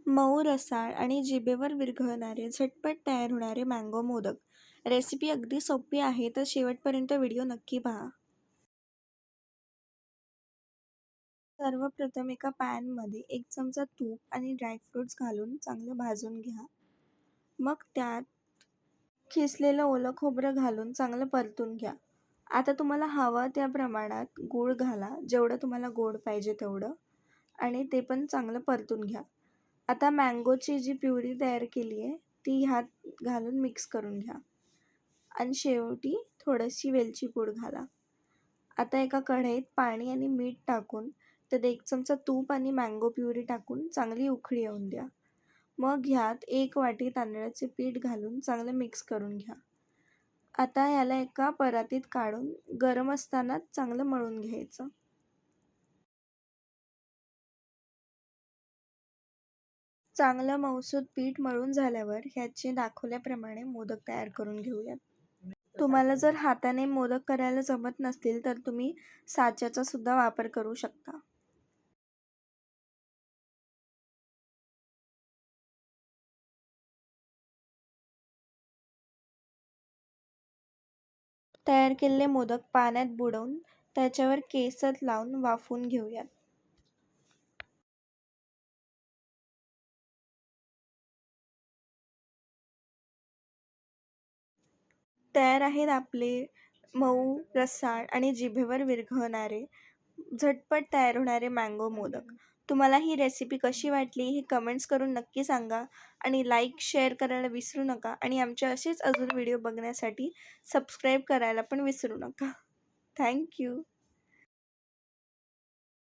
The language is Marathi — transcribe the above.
मऊ, रसाळ आणि जिभेवर विरघळणारे झटपट तयार होणारे मँगो मोदक. रेसिपी अगदी सोपी आहे, तर शेवटपर्यंत व्हिडिओ नक्की पहा. सर्वप्रथम एका पॅनमध्ये 1 चमचा तूप आणि ड्रायफ्रुट्स घालून चांगलं भाजून घ्या. मग त्यात किसलेलं ओलं खोबरं घालून चांगलं परतून घ्या. आता तुम्हाला हवं त्या प्रमाणात गूळ घाला, जेवढं तुम्हाला गोड पाहिजे तेवढं, आणि ते पण चांगलं परतून घ्या. आता मँगोची जी प्युरी तयार केली आहे ती ह्यात घालून मिक्स करून घ्या आणि शेवटी थोडीशी वेलची पूड घाला. आता एका कढईत पाणी आणि मीठ टाकून त्यात 1 चमचा तूप आणि मँगो प्युरी टाकून चांगली उकळी येऊन द्या. मग ह्यात 1 वाटी तांदळाचे पीठ घालून चांगलं मिक्स करून घ्या. आता याला एका परातीत काढून गरम असतानाच चांगलं मळून घ्यायचं. चांगलं मऊसूत पीठ मळून झाल्यावर ह्याचे दाखवल्याप्रमाणे मोदक तयार करून घेऊयात. तुम्हाला जर हाताने मोदक करायला जमत नसतील तर तुम्ही साच्याचा सुद्धा वापर करू शकता. तयार केलेले मोदक पाण्यात बुडवून त्याच्यावर केसर लावून वाफवून घेऊयात. तयार आहेत आपले मऊ, रसाळ आणि जिभेवर विरघळणारे, झटपट तयार होणारे मँगो मोदक. तुम्हाला ही रेसिपी कशी वाटली हे कमेंट्स करून नक्की सांगा आणि लाईक, शेअर करायला विसरू नका आणि आमचे असेच अजून व्हिडिओ बघण्यासाठी सबस्क्राईब करायला पण विसरू नका. Thank you.